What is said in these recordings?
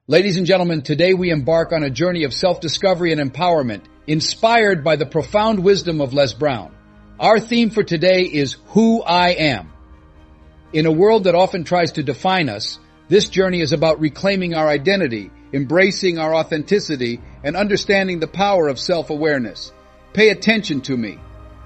Ladies and gentlemen, today we embark on a journey of self-discovery and empowerment, inspired by the profound wisdom of Les Brown. Our theme for today is Who I Am. In a world that often tries to define us, this journey is about reclaiming our identity, embracing our authenticity, and understanding the power of self-awareness. Pay attention to me.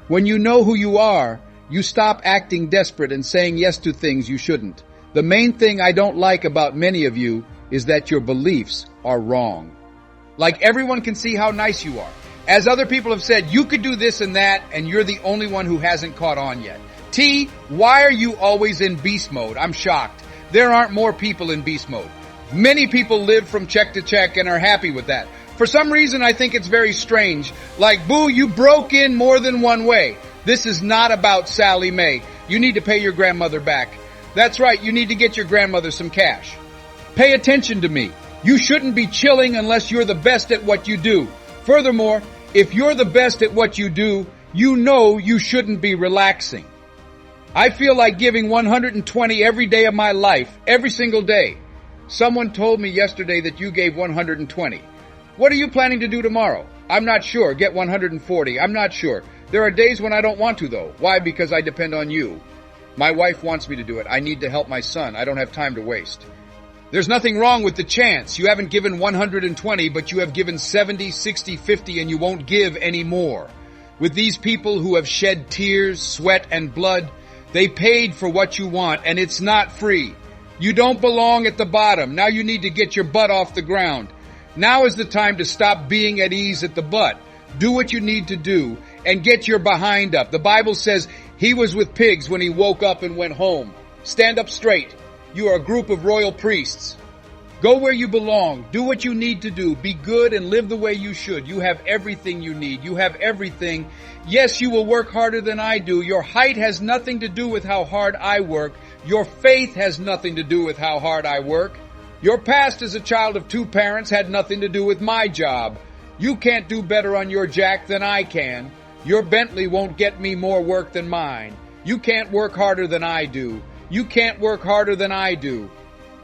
When you know who you are, you stop acting desperate and saying yes to things you shouldn't. The main thing I don't like about many of you is that your beliefs are wrong. Like everyone can see how nice you are. As other people have said, you could do this and that, and you're the only one who hasn't caught on yet. T, why are you always in beast mode? I'm shocked. There aren't more people in beast mode. Many people live from check to check and are happy with that. For some reason, I think it's very strange. Like, boo, you broke in more than one way. This is not about Sally Mae. You need to pay your grandmother back. That's right, you need to get your grandmother some cash. Pay attention to me. You shouldn't be chilling unless you're the best at what you do. Furthermore, if you're the best at what you do, you know you shouldn't be relaxing. I feel like giving 120 every day of my life, every single day. Someone told me yesterday that you gave 120. What are you planning to do tomorrow? I'm not sure. Get 140. I'm not sure. There are days when I don't want to, though. Why? Because I depend on you. My wife wants me to do it. I need to help my son. I don't have time to waste. There's nothing wrong with the chance. You haven't given 120, but you have given 70, 60, 50, and you won't give any more. With these people who have shed tears, sweat, and blood, they paid for what you want, and it's not free. You don't belong at the bottom. Now you need to get your butt off the ground. Now is the time to stop being at ease at the butt. Do what you need to do, and get your behind up. The Bible says he was with pigs when he woke up and went home. Stand up straight. You are a group of royal priests. Go where you belong. Do what you need to do. Be good and live the way you should. You have everything you need. You have everything. Yes, you will work harder than I do. Your height has nothing to do with how hard I work. Your faith has nothing to do with how hard I work. Your past as a child of two parents had nothing to do with my job. You can't do better on your jack than I can. Your Bentley won't get me more work than mine. You can't work harder than I do. You can't work harder than I do.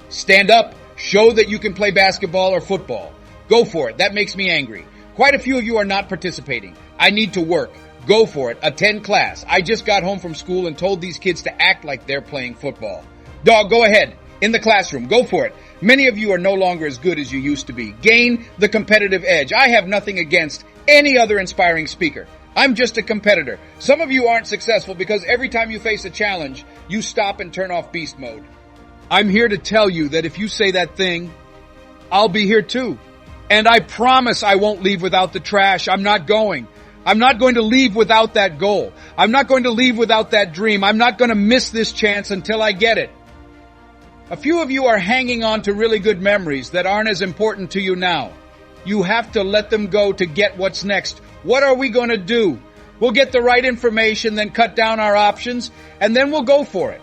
Stand up. Show that you can play basketball or football. Go for it. That makes me angry. Quite a few of you are not participating. I need to work. Go for it. Attend class. I just got home from school and told these kids to act like they're playing football. Dog, go ahead. In the classroom. Go for it. Many of you are no longer as good as you used to be. Gain the competitive edge. I have nothing against any other inspiring speaker. I'm just a competitor. Some of you aren't successful because every time you face a challenge, you stop and turn off beast mode. I'm here to tell you that if you say that thing, I'll be here too. And I promise I won't leave without the trash. I'm not going. I'm not going to leave without that goal. I'm not going to leave without that dream. I'm not going to miss this chance until I get it. A few of you are hanging on to really good memories that aren't as important to you now. You have to let them go to get what's next. What are we going to do? We'll get the right information, then cut down our options, and then we'll go for it.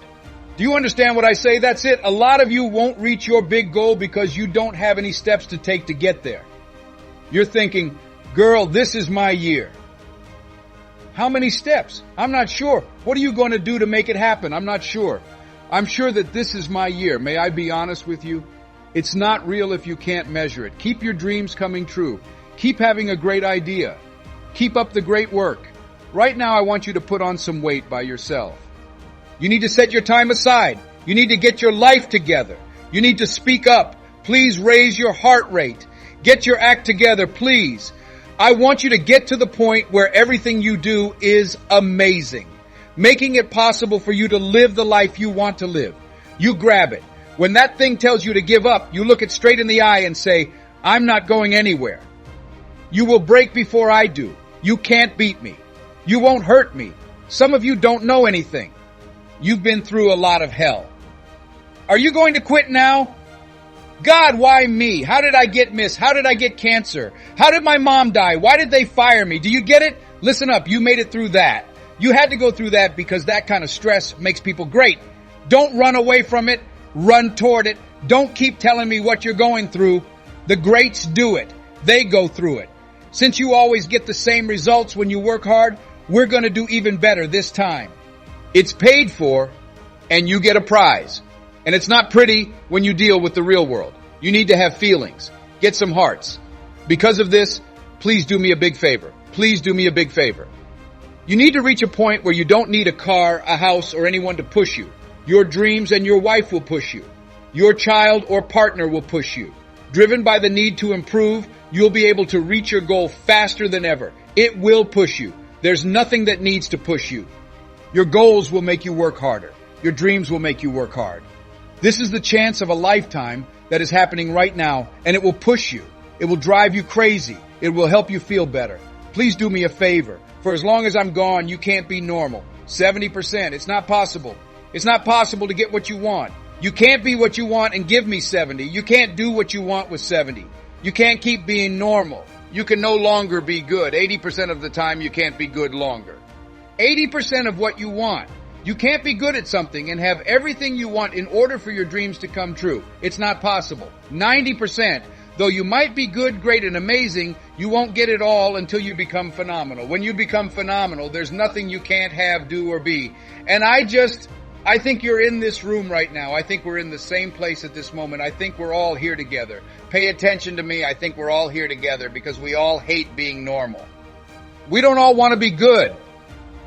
Do you understand what I say? That's it. A lot of you won't reach your big goal because you don't have any steps to take to get there. You're thinking, girl, this is my year. How many steps? I'm not sure. What are you going to do to make it happen? I'm not sure. I'm sure that this is my year. May I be honest with you? It's not real if you can't measure it. Keep your dreams coming true. Keep having a great idea. Keep up the great work. Right now, I want you to put on some weight by yourself. You need to set your time aside. You need to get your life together. You need to speak up. Please raise your heart rate. Get your act together, please. I want you to get to the point where everything you do is amazing, making it possible for you to live the life you want to live. You grab it. When that thing tells you to give up, you look it straight in the eye and say, I'm not going anywhere. You will break before I do. You can't beat me. You won't hurt me. Some of you don't know anything. You've been through a lot of hell. Are you going to quit now? God, why me? How did I get missed? How did I get cancer? How did my mom die? Why did they fire me? Do you get it? Listen up. You made it through that. You had to go through that because that kind of stress makes people great. Don't run away from it. Run toward it. Don't keep telling me what you're going through. The greats do it. They go through it. Since you always get the same results when you work hard, we're going to do even better this time. It's paid for, and you get a prize. And it's not pretty when you deal with the real world. You need to have feelings. Get some hearts. Because of this, please do me a big favor. Please do me a big favor. You need to reach a point where you don't need a car, a house, or anyone to push you. Your dreams and your wife will push you. Your child or partner will push you. Driven by the need to improve, you'll be able to reach your goal faster than ever. It will push you. There's nothing that needs to push you. Your goals will make you work harder. Your dreams will make you work hard. This is the chance of a lifetime that is happening right now, and it will push you. It will drive you crazy. It will help you feel better. Please do me a favor. For as long as I'm gone, you can't be normal. 70%. It's not possible. It's not possible to get what you want. You can't be what you want and give me 70. You can't do what you want with 70. You can't keep being normal. You can no longer be good. 80% of the time you can't be good longer. 80% of what you want. You can't be good at something and have everything you want in order for your dreams to come true. It's not possible. 90%. Though you might be good, great, and amazing, you won't get it all until you become phenomenal. When you become phenomenal, there's nothing you can't have, do, or be. And I think you're in this room right now. I think we're in the same place at this moment. I think we're all here together. Pay attention to me. I think we're all here together because we all hate being normal. We don't all want to be good.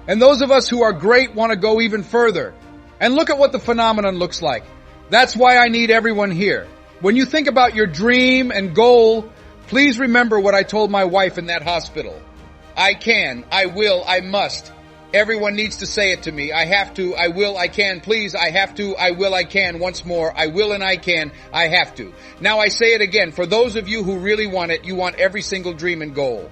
And those of us who are great want to go even further. And look at what the phenomenon looks like. That's why I need everyone here. When you think about your dream and goal, please remember what I told my wife in that hospital. I can, I will, I must. Everyone needs to say it to me. I have to, I will, I can. Please, I have to, I will, I can. Once more, I will and I can, I have to. Now I say it again. For those of you who really want it, you want every single dream and goal.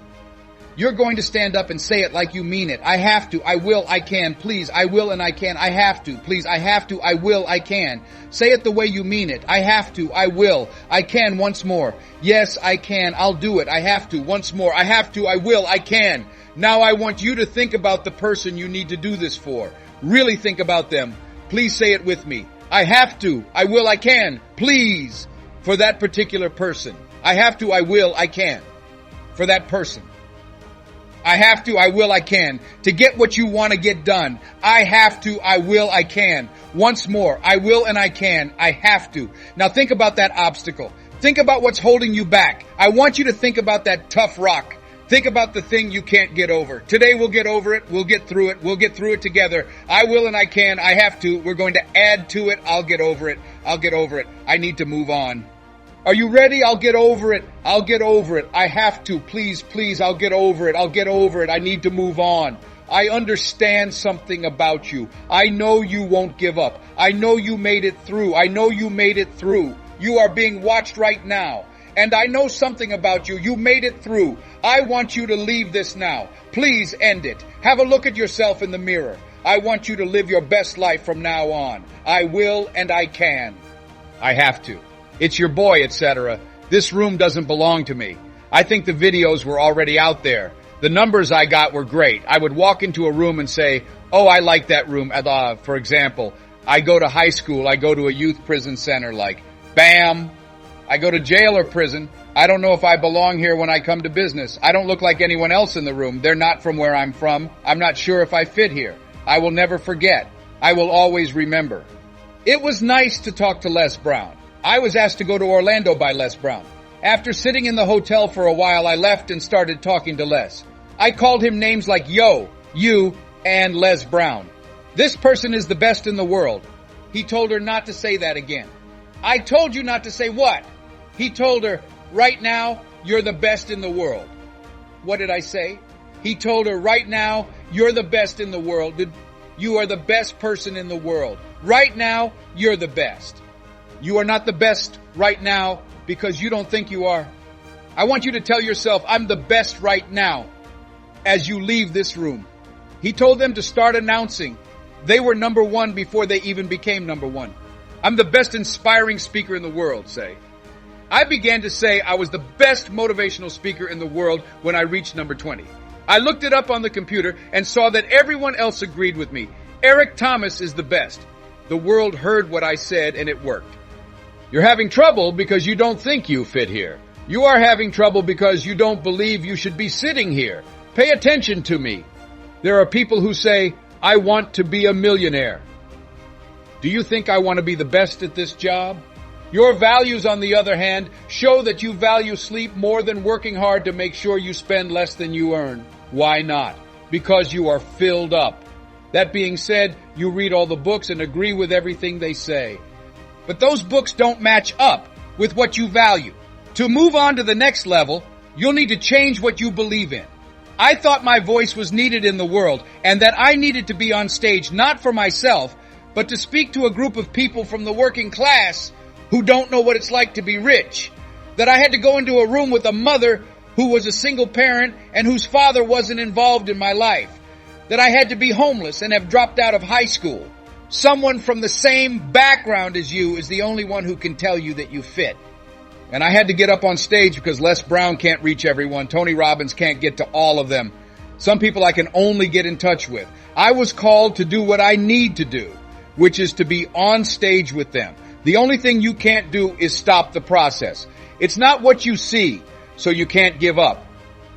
You're going to stand up and say it like you mean it. I have to, I will, I can. Please, I will and I can. I have to. Please, I have to, I will, I can. Say it the way you mean it. I have to, I will, I can. Once more. Yes, I can. I'll do it. I have to. Once more. I have to, I will, I can. Now I want you to think about the person you need to do this for. Really think about them. Please say it with me. I have to, I will, I can. Please. For that particular person. I have to, I will, I can. For that person. I have to, I will, I can. To get what you want to get done. I have to, I will, I can. Once more, I will and I can. I have to. Now think about that obstacle. Think about what's holding you back. I want you to think about that tough rock. Think about the thing you can't get over. Today we'll get over it. We'll get through it. We'll get through it together. I will and I can. I have to. We're going to add to it. I'll get over it. I'll get over it. I need to move on. Are you ready? I'll get over it. I'll get over it. I have to. Please, please, I'll get over it. I'll get over it. I need to move on. I understand something about you. I know you won't give up. I know you made it through. I know you made it through. You are being watched right now. And I know something about you. You made it through. I want you to leave this now. Please end it. Have a look at yourself in the mirror. I want you to live your best life from now on. I will and I can. I have to. It's your boy, etc. This room doesn't belong to me. I think the videos were already out there. The numbers I got were great. I would walk into a room and say, oh, I like that room. For example, I go to high school. I go to a youth prison center like, bam. I go to jail or prison. I don't know if I belong here when I come to business. I don't look like anyone else in the room. They're not from where I'm from. I'm not sure if I fit here. I will never forget. I will always remember. It was nice to talk to Les Brown. I was asked to go to Orlando by Les Brown. After sitting in the hotel for a while, I left and started talking to Les. I called him names like Yo, You, and Les Brown. This person is the best in the world. He told her not to say that again. I told you not to say what? He told her, right now, you're the best in the world. What did I say? He told her, right now, you're the best in the world. You are the best person in the world. Right now, you're the best. You are not the best right now because you don't think you are. I want you to tell yourself, I'm the best right now as you leave this room. He told them to start announcing they were number one before they even became number one. I'm the best inspiring speaker in the world, say. I began to say I was the best motivational speaker in the world when I reached number 20. I looked it up on the computer and saw that everyone else agreed with me. Eric Thomas is the best. The world heard what I said and it worked. You're having trouble because you don't think you fit here. You are having trouble because you don't believe you should be sitting here. Pay attention to me. There are people who say, I want to be a millionaire. Do you think I want to be the best at this job? Your values, on the other hand, show that you value sleep more than working hard to make sure you spend less than you earn. Why not? Because you are filled up. That being said, you read all the books and agree with everything they say. But those books don't match up with what you value. To move on to the next level, you'll need to change what you believe in. I thought my voice was needed in the world and that I needed to be on stage not for myself, but to speak to a group of people from the working class who don't know what it's like to be rich. That I had to go into a room with a mother who was a single parent and whose father wasn't involved in my life. That I had to be homeless and have dropped out of high school. Someone from the same background as you is the only one who can tell you that you fit. And I had to get up on stage because Les Brown can't reach everyone. Tony Robbins can't get to all of them. Some people I can only get in touch with. I was called to do what I need to do, which is to be on stage with them. The only thing you can't do is stop the process. It's not what you see, so you can't give up.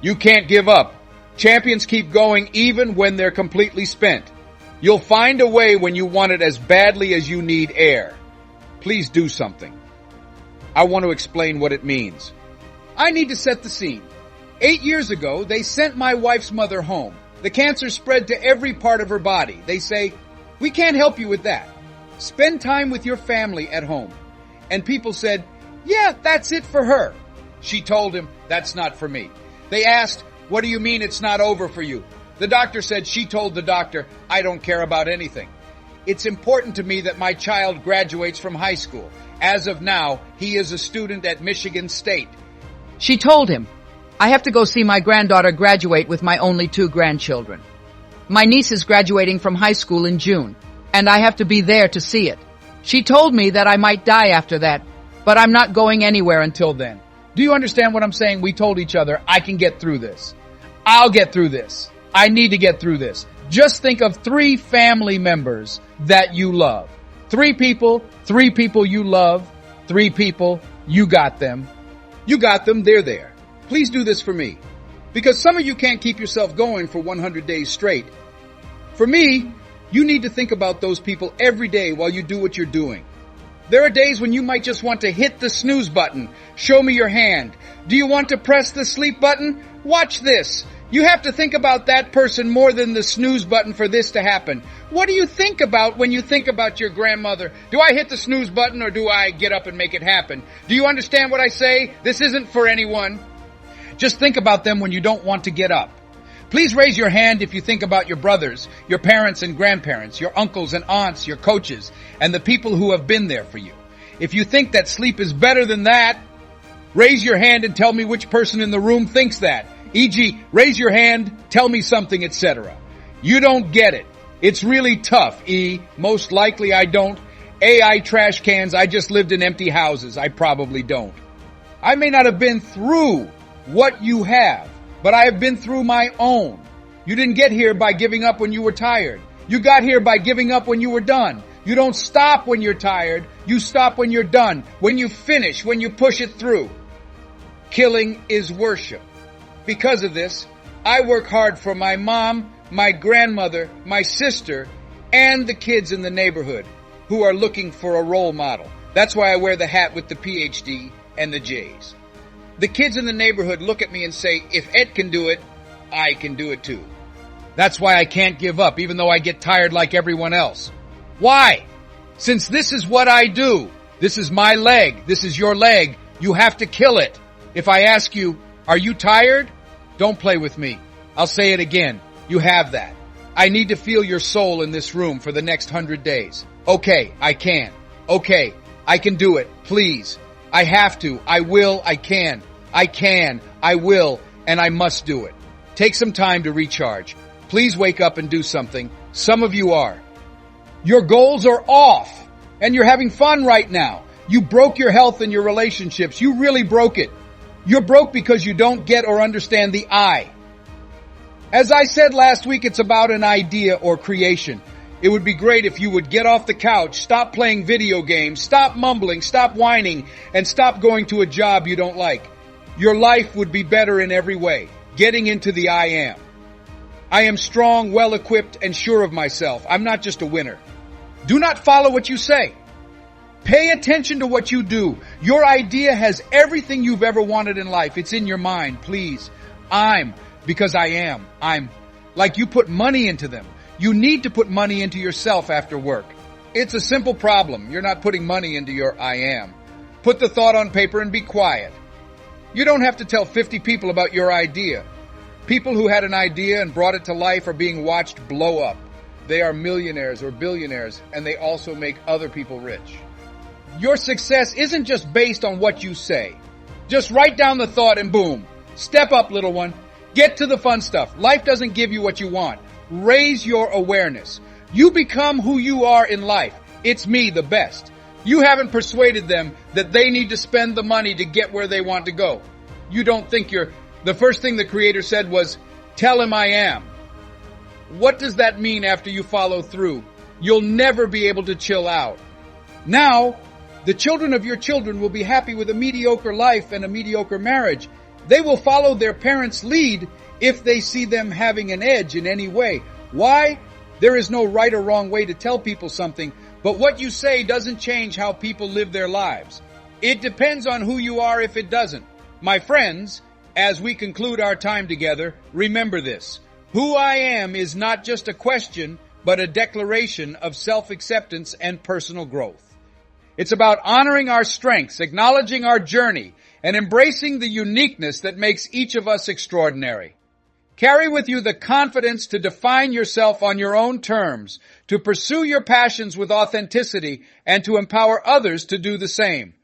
You can't give up. Champions keep going even when they're completely spent. You'll find a way when you want it as badly as you need air. Please do something. I want to explain what it means. I need to set the scene. 8 years ago, they sent my wife's mother home. The cancer spread to every part of her body. They say, "We can't help you with that. Spend time with your family at home." And people said, "Yeah, that's it for her." She told him, "That's not for me." They asked, "What do you mean it's not over for you?" The doctor said she told the doctor, "I don't care about anything. It's important to me that my child graduates from high school. As of now, he is a student at Michigan State." She told him, "I have to go see my granddaughter graduate with my only 2 grandchildren. My niece is graduating from high school in June, and I have to be there to see it. She told me that I might die after that, but I'm not going anywhere until then." Do you understand what I'm saying? We told each other, I can get through this. I'll get through this. I need to get through this. Just think of 3 family members that you love. 3 people you love, 3 people, you got them. You got them, they're there. Please do this for me. Because some of you can't keep yourself going for 100 days straight. For me, you need to think about those people every day while you do what you're doing. There are days when you might just want to hit the snooze button. Show me your hand. Do you want to press the sleep button? Watch this. You have to think about that person more than the snooze button for this to happen. What do you think about when you think about your grandmother? Do I hit the snooze button or do I get up and make it happen? Do you understand what I say? This isn't for anyone. Just think about them when you don't want to get up. Please raise your hand if you think about your brothers, your parents and grandparents, your uncles and aunts, your coaches, and the people who have been there for you. If you think that sleep is better than that, raise your hand and tell me which person in the room thinks that. E.g., raise your hand, tell me something, etc. You don't get it. It's really tough. E, most likely I don't. A, I trash cans. I just lived in empty houses. I probably don't. I may not have been through what you have, but I have been through my own. You didn't get here by giving up when you were tired. You got here by giving up when you were done. You don't stop when you're tired. You stop when you're done. When you finish, when you push it through. Killing is worship. Because of this, I work hard for my mom, my grandmother, my sister, and the kids in the neighborhood who are looking for a role model. That's why I wear the hat with the PhD and the J's. The kids in the neighborhood look at me and say, if Ed can do it, I can do it too. That's why I can't give up, even though I get tired like everyone else. Why? Since this is what I do. This is my leg. This is your leg. You have to kill it. If I ask you, are you tired? Don't play with me. I'll say it again. You have that. I need to feel your soul in this room for the next 100 days. Okay, I can. Okay, I can do it. Please. I have to. I will. I can. I will. And I must do it. Take some time to recharge. Please wake up and do something. Some of you are. Your goals are off. And you're having fun right now. You broke your health and your relationships. You really broke it. You're broke because you don't get or understand the I. As I said last week, it's about an idea or creation. It would be great if you would get off the couch, stop playing video games, stop mumbling, stop whining, and stop going to a job you don't like. Your life would be better in every way. Getting into the I am. I am strong, well-equipped, and sure of myself. I'm not just a winner. Do not follow what you say. Pay attention to what you do. Your idea has everything you've ever wanted in life. It's in your mind. Please. Because I am. I'm. Like you put money into them. You need to put money into yourself after work. It's a simple problem. You're not putting money into your I am. Put the thought on paper and be quiet. You don't have to tell 50 people about your idea. People who had an idea and brought it to life are being watched blow up. They are millionaires or billionaires, and they also make other people rich. Your success isn't just based on what you say. Just write down the thought and boom. Step up, little one. Get to the fun stuff. Life doesn't give you what you want. Raise your awareness. You become who you are in life. It's me, the best. You haven't persuaded them that they need to spend the money to get where they want to go. You don't think the first thing the Creator said was, tell him I am. What does that mean after you follow through? You'll never be able to chill out. Now, the children of your children will be happy with a mediocre life and a mediocre marriage. They will follow their parents' lead if they see them having an edge in any way. Why? There is no right or wrong way to tell people something, but what you say doesn't change how people live their lives. It depends on who you are if it doesn't. My friends, as we conclude our time together, remember this. Who I am is not just a question, but a declaration of self-acceptance and personal growth. It's about honoring our strengths, acknowledging our journey, and embracing the uniqueness that makes each of us extraordinary. Carry with you the confidence to define yourself on your own terms, to pursue your passions with authenticity, and to empower others to do the same.